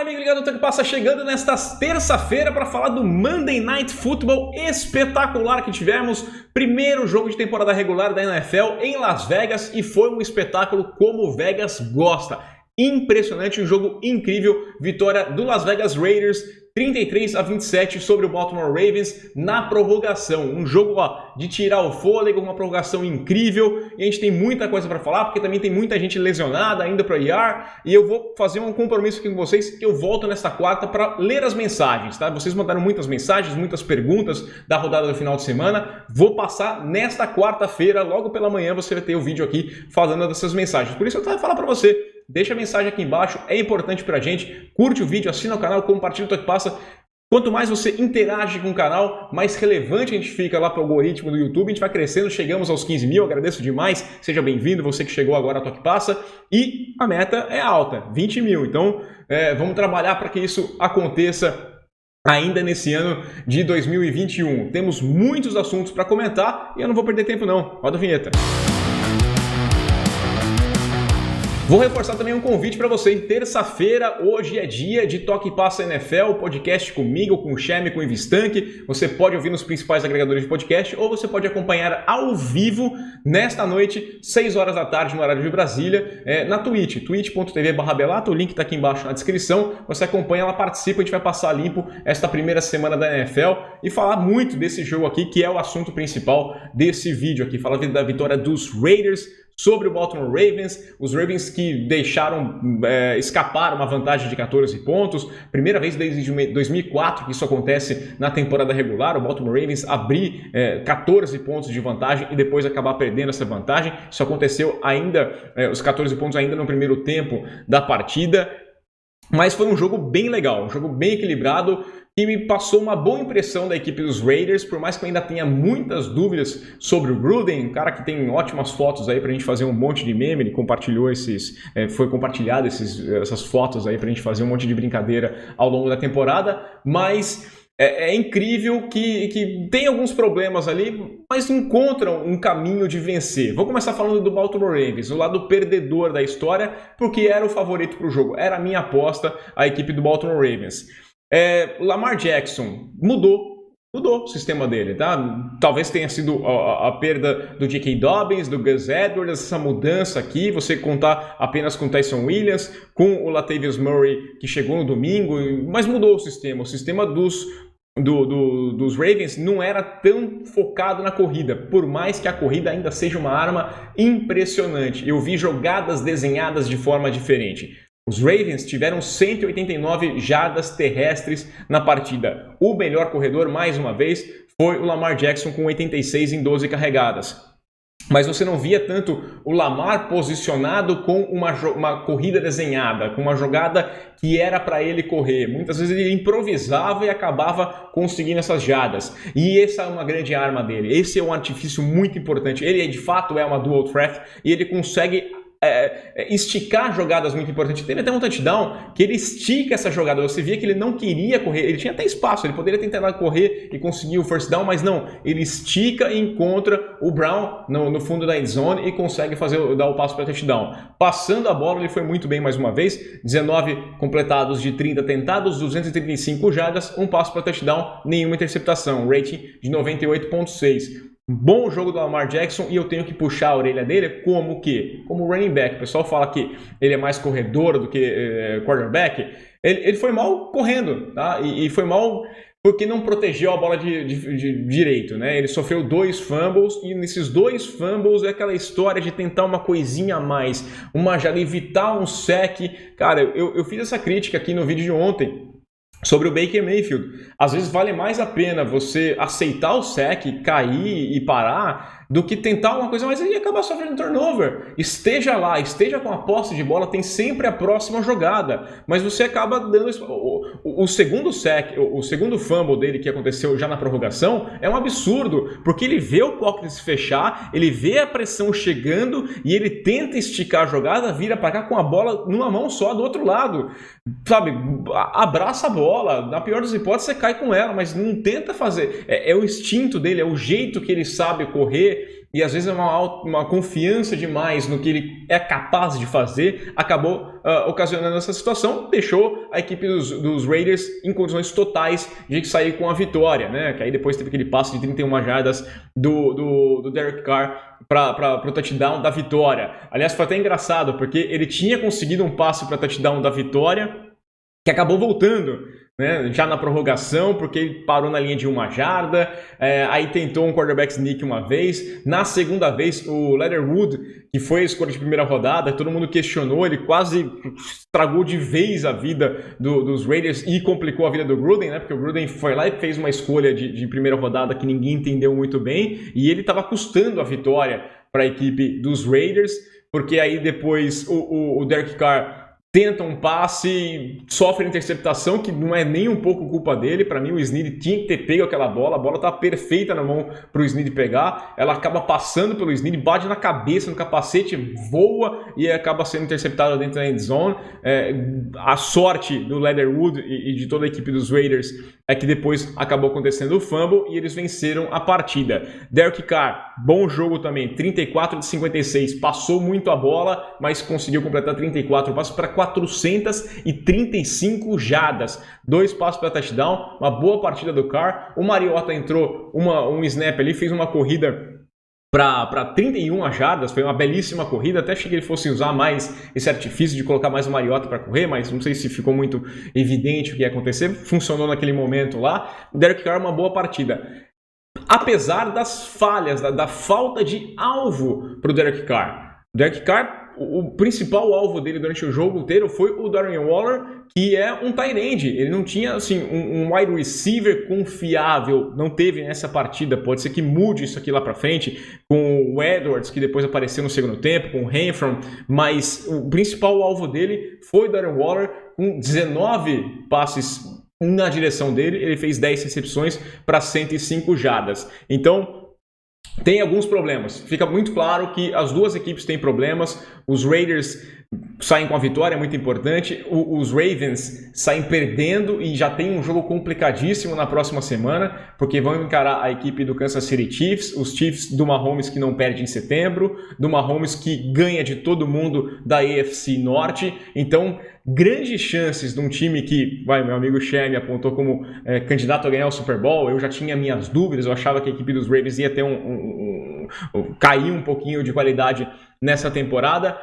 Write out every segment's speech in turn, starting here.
aí, amigo ligado, o Tanque Passa chegando nesta terça-feira para falar do Monday Night Football espetacular que tivemos. Primeiro jogo de temporada regular da NFL em Las Vegas e foi um espetáculo como o Vegas gosta. Impressionante, um jogo incrível, vitória do Las Vegas Raiders 33-27 sobre o Baltimore Ravens na prorrogação. Um jogo de tirar o fôlego, uma prorrogação incrível. E a gente tem muita coisa para falar, porque também tem muita gente lesionada ainda para IR. E eu vou fazer um compromisso aqui com vocês, que eu volto nesta quarta para ler as mensagens, tá? Vocês mandaram muitas mensagens, muitas perguntas da rodada do final de semana. Vou passar nesta quarta-feira, logo pela manhã, você vai ter o vídeo aqui falando dessas mensagens. Por isso eu vou falar para você. Deixa a mensagem aqui embaixo, é importante pra gente. Curte o vídeo, assina o canal, compartilha o Tanque Passa. Quanto mais você interage com o canal, mais relevante a gente fica lá pro algoritmo do YouTube. A gente vai crescendo, chegamos aos 15 mil, agradeço demais. Seja bem-vindo, você que chegou agora ao Tanque Passa. E a meta é alta, 20 mil. Então, vamos trabalhar para que isso aconteça ainda nesse ano de 2021. Temos muitos assuntos para comentar e eu não vou perder tempo não. Roda a vinheta. Vou reforçar também um convite para você. Terça-feira, hoje é dia de Toque e Passa NFL, podcast comigo, com o Cheme, com o Invistank. Você pode ouvir nos principais agregadores de podcast ou você pode acompanhar ao vivo nesta noite, 6 horas da tarde, no horário de Brasília, na Twitch, twitch.tv/Belato. O link está aqui embaixo na descrição. Você acompanha, ela participa, a gente vai passar limpo esta primeira semana da NFL e falar muito desse jogo aqui, que é o assunto principal desse vídeo aqui. Falar da vitória dos Raiders sobre o Baltimore Ravens, os Ravens que deixaram escapar uma vantagem de 14 pontos, primeira vez desde 2004 que isso acontece na temporada regular, o Baltimore Ravens abrir 14 pontos de vantagem e depois acabar perdendo essa vantagem. Isso aconteceu ainda, os 14 pontos ainda no primeiro tempo da partida, mas foi um jogo bem legal, um jogo bem equilibrado, que me passou uma boa impressão da equipe dos Raiders, por mais que eu ainda tenha muitas dúvidas sobre o Gruden, um cara que tem ótimas fotos aí pra gente fazer um monte de meme, ele compartilhou foi compartilhado essas fotos aí pra gente fazer um monte de brincadeira ao longo da temporada, mas é incrível que tem alguns problemas ali, mas encontram um caminho de vencer. Vou começar falando do Baltimore Ravens, o lado perdedor da história, porque era o favorito pro jogo, era a minha aposta, a equipe do Baltimore Ravens. O Lamar Jackson mudou o sistema dele, tá? Talvez tenha sido a perda do J.K. Dobbins, do Gus Edwards, essa mudança aqui, você contar apenas com o Tyson Williams, com o Latavius Murray, que chegou no domingo, mas mudou o sistema dos Ravens não era tão focado na corrida, por mais que a corrida ainda seja uma arma impressionante. Eu vi jogadas desenhadas de forma diferente. Os Ravens tiveram 189 jardas terrestres na partida. O melhor corredor, mais uma vez, foi o Lamar Jackson com 86 em 12 carregadas. Mas você não via tanto o Lamar posicionado com uma corrida desenhada, com uma jogada que era para ele correr. Muitas vezes ele improvisava e acabava conseguindo essas jardas. E essa é uma grande arma dele. Esse é um artifício muito importante. Ele de fato é uma dual threat e ele consegue esticar jogadas muito importantes. Teve até um touchdown que ele estica essa jogada. Você via que ele não queria correr, ele tinha até espaço, ele poderia tentar correr e conseguir o first down, mas não, ele estica e encontra o Brown no fundo da end zone e consegue dar o passo para touchdown. Passando a bola, ele foi muito bem mais uma vez, 19 completados de 30 tentados, 235 jardas, um passo para touchdown, nenhuma interceptação, rating de 98.6. Bom jogo do Lamar Jackson e eu tenho que puxar a orelha dele como running back. O pessoal fala que ele é mais corredor do que quarterback. Ele foi mal correndo, tá? E foi mal porque não protegeu a bola de direito, né? Ele sofreu 2 fumbles e nesses 2 fumbles é aquela história de tentar uma coisinha a mais, evitar um sack. Cara, eu fiz essa crítica aqui no vídeo de ontem sobre o Baker Mayfield. Às vezes vale mais a pena você aceitar o sack, cair e parar, do que tentar uma coisa mais e acabar sofrendo turnover. Esteja lá, esteja com a posse de bola, tem sempre a próxima jogada, mas você acaba dando o segundo sack, o segundo fumble dele que aconteceu já na prorrogação é um absurdo, porque ele vê o pocket se fechar, ele vê a pressão chegando e ele tenta esticar a jogada, vira para cá com a bola numa mão só do outro lado, sabe? Abraça a bola, na pior das hipóteses você cai com ela, mas não tenta fazer, é o instinto dele, é o jeito que ele sabe correr. e às vezes é uma confiança demais no que ele é capaz de fazer, acabou ocasionando essa situação, deixou a equipe dos Raiders em condições totais de sair com a vitória, né? Que aí depois teve aquele passe de 31 jardas do Derek Carr para o touchdown da vitória. Aliás, foi até engraçado, porque ele tinha conseguido um passe para touchdown da vitória, que acabou voltando, né, já na prorrogação, porque ele parou na linha de 1 jarda, aí tentou um quarterback sneak uma vez, na segunda vez o Leatherwood, que foi a escolha de primeira rodada, todo mundo questionou, ele quase estragou de vez a vida dos Raiders e complicou a vida do Gruden, né, porque o Gruden foi lá e fez uma escolha de primeira rodada que ninguém entendeu muito bem, e ele estava custando a vitória para a equipe dos Raiders, porque aí depois o Derek Carr tenta um passe, sofre interceptação, que não é nem um pouco culpa dele. Para mim, o Snead tinha que ter pego aquela bola. A bola tá perfeita na mão para o Snead pegar. Ela acaba passando pelo Snead, bate na cabeça, no capacete, voa e acaba sendo interceptada dentro da end zone. A sorte do Leatherwood e de toda a equipe dos Raiders é que depois acabou acontecendo o fumble e eles venceram a partida. Derek Carr, bom jogo também, 34 de 56, passou muito a bola, mas conseguiu completar 34 passos para 435 jardas, 2 passos para touchdown, uma boa partida do Carr. O Mariota entrou um snap ali, fez uma corrida para 31 jardas, foi uma belíssima corrida, até achei que ele fosse usar mais esse artifício de colocar mais o Mariota para correr, mas não sei se ficou muito evidente o que ia acontecer, funcionou naquele momento lá. O Derek Carr, uma boa partida. Apesar das falhas, da falta de alvo para o Derek Carr. O Derek Carr, o principal alvo dele durante o jogo inteiro foi o Darren Waller, que é um tight end. Ele não tinha assim, um wide receiver confiável, não teve nessa partida. Pode ser que mude isso aqui lá para frente, com o Edwards, que depois apareceu no segundo tempo, com o Renfro, mas o principal alvo dele foi o Darren Waller, com 19 passes na direção dele. Ele fez 10 recepções para 105 jardas. Então, tem alguns problemas. Fica muito claro que as duas equipes têm problemas. Os Raiders saem com a vitória, é muito importante. Os Ravens saem perdendo e já tem um jogo complicadíssimo na próxima semana, porque vão encarar a equipe do Kansas City Chiefs, os Chiefs do Mahomes que não perde em setembro, do Mahomes que ganha de todo mundo da AFC Norte. Então, grandes chances de um time que, meu amigo Shem apontou como candidato a ganhar o Super Bowl. Eu já tinha minhas dúvidas, eu achava que a equipe dos Ravens ia ter cair um pouquinho de qualidade nessa temporada.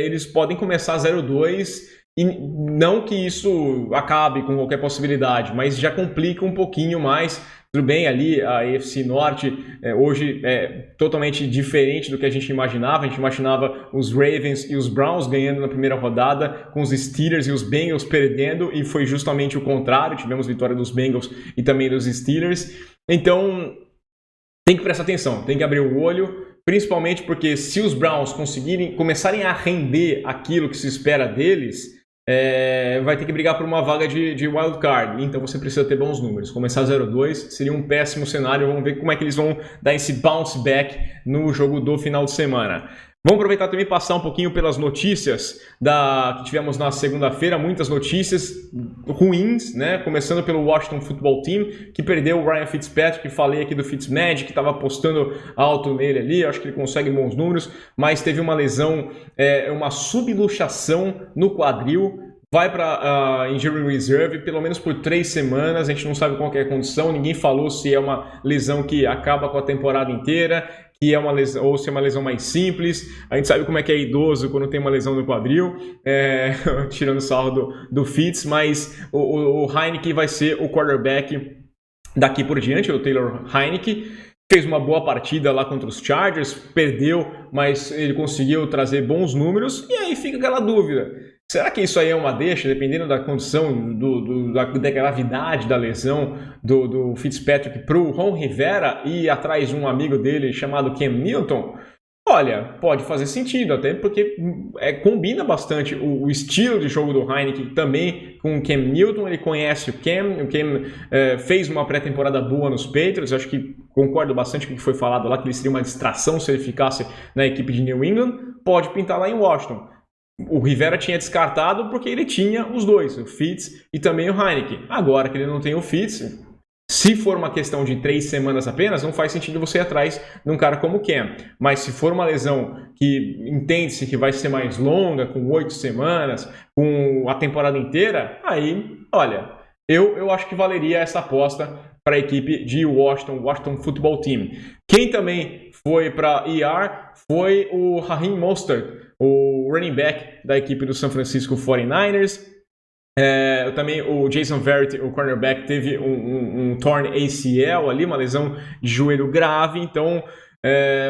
Eles podem começar 0-2 e não que isso acabe com qualquer possibilidade, mas já complica um pouquinho mais. Tudo bem, ali a AFC Norte hoje é totalmente diferente do que a gente imaginava. A gente imaginava os Ravens e os Browns ganhando na primeira rodada, com os Steelers e os Bengals perdendo, e foi justamente o contrário. Tivemos vitória dos Bengals e também dos Steelers. Então, tem que prestar atenção, tem que abrir o olho, principalmente porque se os Browns começarem a render aquilo que se espera deles, vai ter que brigar por uma vaga de wild card, então você precisa ter bons números. Começar 0-2 seria um péssimo cenário. Vamos ver como é que eles vão dar esse bounce back no jogo do final de semana. Vamos aproveitar também e passar um pouquinho pelas notícias que tivemos na segunda-feira. Muitas notícias ruins, né? Começando pelo Washington Football Team, que perdeu o Ryan Fitzpatrick. Falei aqui do Fitzmagic, que estava apostando alto nele ali. Acho que ele consegue bons números, mas teve uma lesão, uma subluxação no quadril. Vai para Injury Reserve, pelo menos por 3 semanas. A gente não sabe qual que é a condição. Ninguém falou se é uma lesão que acaba com a temporada inteira, que é uma lesão, ou se é uma lesão mais simples. A gente sabe como é que é idoso quando tem uma lesão no quadril, tirando sarro do Fitz, mas o Heinicke vai ser o quarterback daqui por diante, o Taylor Heinicke. Fez uma boa partida lá contra os Chargers, perdeu, mas ele conseguiu trazer bons números, e aí fica aquela dúvida. Será que isso aí é uma deixa, dependendo da condição, da gravidade da lesão do Fitzpatrick, para o Ron Rivera ir atrás de um amigo dele chamado Cam Newton? Olha, pode fazer sentido, até porque combina bastante o estilo de jogo do Heinicke também com o Cam Newton. Ele conhece o Cam fez uma pré-temporada boa nos Patriots. Acho que concordo bastante com o que foi falado lá, que ele seria uma distração se ele ficasse na equipe de New England. Pode pintar lá em Washington. O Rivera tinha descartado porque ele tinha os dois, o Fitz e também o Heinicke. Agora que ele não tem o Fitz, Se for uma questão de 3 semanas apenas, não faz sentido você ir atrás de um cara como o Cam. Mas se for uma lesão que entende-se que vai ser mais longa, com 8 semanas, com a temporada inteira, aí, olha, eu acho que valeria essa aposta para a equipe de Washington Football Team. Quem também foi para IR foi o Raheem Mostert, o running back da equipe do San Francisco 49ers. Também o Jason Verrett, o cornerback, teve um torn ACL ali, uma lesão de joelho grave. Então,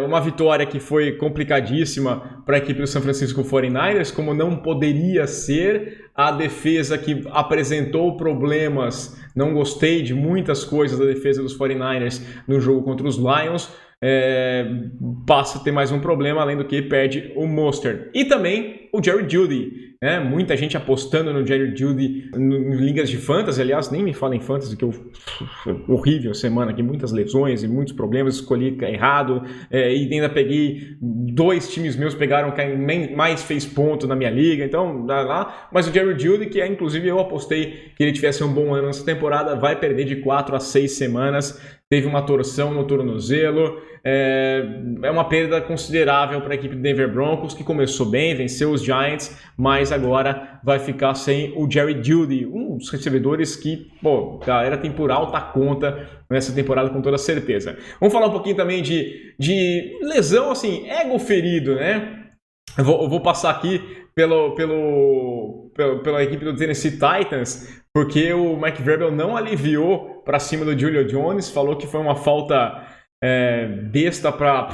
uma vitória que foi complicadíssima para a equipe do San Francisco 49ers, como não poderia ser. A defesa que apresentou problemas, não gostei de muitas coisas da defesa dos 49ers no jogo contra os Lions. Passa a ter mais um problema, além do que perde o Mostert. E também o Jerry Jeudy, né? Muita gente apostando no Jerry Jeudy em ligas de fantasy. Aliás, nem me fala em fantasy, que horrível semana aqui, muitas lesões e muitos problemas, escolhi errado, e ainda peguei 2 times meus pegaram quem mais fez ponto na minha liga, então lá. Mas o Jerry Jeudy, que inclusive eu apostei que ele tivesse um bom ano nessa temporada, vai perder de 4 a 6 semanas. Teve uma torção no tornozelo, é uma perda considerável para a equipe do Denver Broncos, que começou bem, venceu os Giants, mas agora vai ficar sem o Jerry Jeudy, um dos recebedores que, a galera tem por alta conta nessa temporada com toda certeza. Vamos falar um pouquinho também de lesão, assim, ego ferido, né? Eu vou passar aqui pela equipe do Tennessee Titans, porque o Mike Vrabel não aliviou para cima do Julio Jones, falou que foi uma falta besta para...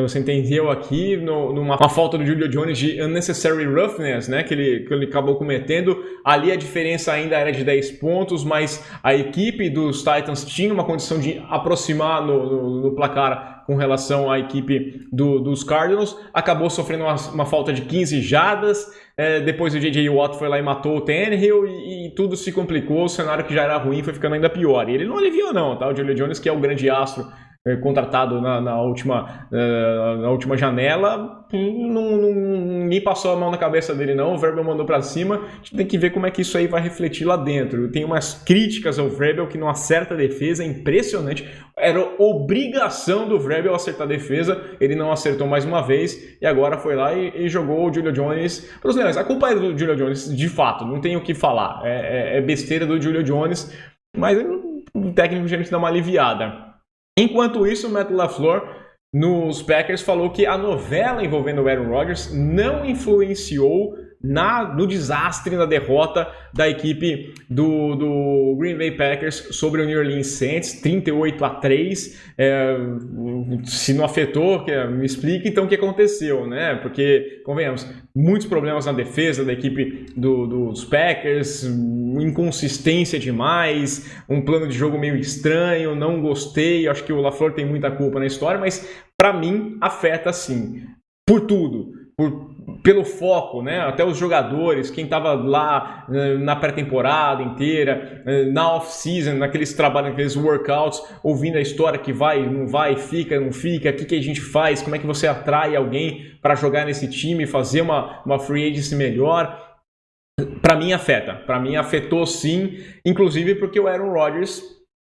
Você entendeu aqui, numa falta do Julio Jones de unnecessary roughness, né, que ele acabou cometendo. Ali a diferença ainda era de 10 pontos, mas a equipe dos Titans tinha uma condição de aproximar no placar com relação à equipe dos Cardinals. Acabou sofrendo uma falta de 15 jardas. Depois o J.J. Watt foi lá e matou o Tannehill e tudo se complicou. O cenário que já era ruim foi ficando ainda pior. E ele não aliviou não, tá? O Julio Jones, que é o grande astro contratado na última janela, ninguém passou a mão na cabeça dele não, o Vrabel mandou para cima. A gente tem que ver como é que isso aí vai refletir lá dentro. Tem umas críticas ao Vrabel que não acerta a defesa, é impressionante. Era obrigação do Vrabel acertar a defesa, ele não acertou mais uma vez e agora foi lá e jogou o Julio Jones para os Leões. A culpa é do Julio Jones, de fato, não tem o que falar, é besteira do Julio Jones, mas o técnico já dá uma aliviada. Enquanto isso, o Matt LaFleur, nos Packers, falou que a novela envolvendo o Aaron Rodgers não influenciou no desastre, na derrota da equipe do Green Bay Packers sobre o New Orleans Saints, 38-3. Se não afetou, me explique então o que aconteceu, né? Porque, convenhamos, muitos problemas na defesa da equipe dos Packers, inconsistência demais, um plano de jogo meio estranho, não gostei. Acho que o LaFleur tem muita culpa na história, mas para mim afeta sim, por tudo. Pelo foco, né? Até os jogadores, quem estava lá na pré-temporada inteira, na off-season, naqueles trabalhos, naqueles workouts, ouvindo a história que vai, não vai, fica, não fica, o que a gente faz, como é que você atrai alguém para jogar nesse time, fazer uma free agency melhor. Para mim afetou sim, inclusive porque o Aaron Rodgers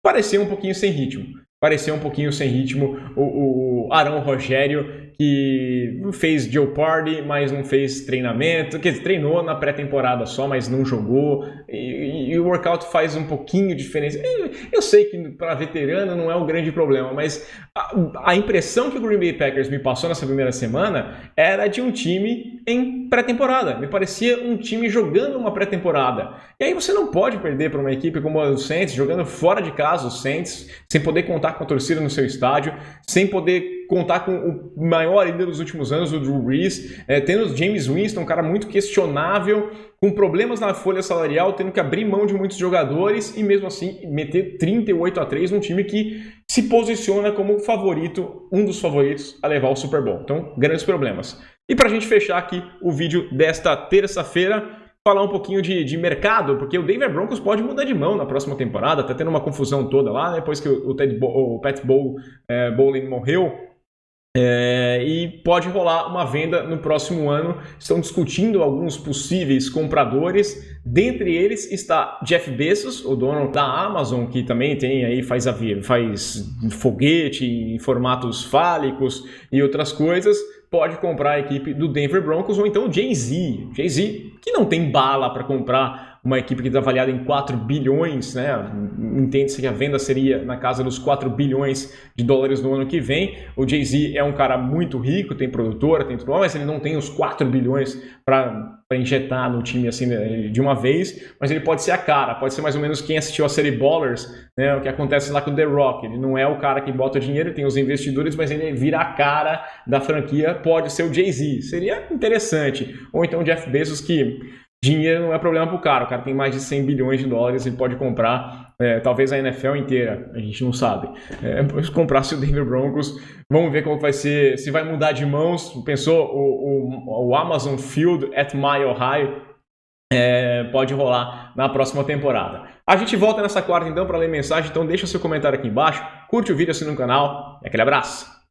parecia um pouquinho sem ritmo. O Arão Rogério, que fez Joe Party, mas não fez treinamento, quer dizer, treinou na pré-temporada só, mas não jogou, e o workout faz um pouquinho de diferença. Eu sei que para veterano não é um grande problema, mas a impressão que o Green Bay Packers me passou nessa primeira semana era de um time em pré-temporada, me parecia um time jogando uma pré-temporada, e aí você não pode perder para uma equipe como a do Saints, jogando fora de casa, os Saints, sem poder contar com a torcida no seu estádio, sem poder contar com o maior líder dos últimos anos, o Drew Brees, tendo o James Winston, um cara muito questionável, com problemas na folha salarial, tendo que abrir mão de muitos jogadores e mesmo assim meter 38-3 num time que se posiciona como favorito, um dos favoritos a levar o Super Bowl. Então, grandes problemas. E para a gente fechar aqui o vídeo desta terça-feira, falar um pouquinho de mercado, porque o Denver Broncos pode mudar de mão na próxima temporada, tá tendo uma confusão toda lá, né, depois que o Pat Bowlen morreu. E pode rolar uma venda no próximo ano. Estão discutindo alguns possíveis compradores. Dentre eles está Jeff Bezos, o dono da Amazon, que também tem aí, faz foguete em formatos fálicos e outras coisas. Pode comprar a equipe do Denver Broncos, ou então o Jay-Z. Jay-Z, que não tem bala para comprar uma equipe que está avaliada em 4 bilhões, né? Entende-se que a venda seria na casa dos 4 bilhões de dólares no ano que vem. O Jay-Z é um cara muito rico, tem produtora, tem tudo, mas ele não tem os 4 bilhões para injetar no time assim de uma vez, mas ele pode ser a cara, pode ser mais ou menos quem assistiu a série Ballers, né? O que acontece lá com o The Rock. Ele não é o cara que bota dinheiro, ele tem os investidores, mas ele vira a cara da franquia, pode ser o Jay-Z. Seria interessante. Ou então o Jeff Bezos, que dinheiro não é problema para o cara tem mais de 100 bilhões de dólares, ele pode comprar talvez a NFL inteira, a gente não sabe. Comprasse o Denver Broncos, vamos ver como vai ser, se vai mudar de mãos. Pensou o Amazon Field at Mile High, pode rolar na próxima temporada. A gente volta nessa quarta então para ler mensagem, então deixa seu comentário aqui embaixo, curte o vídeo, assina o canal e aquele abraço!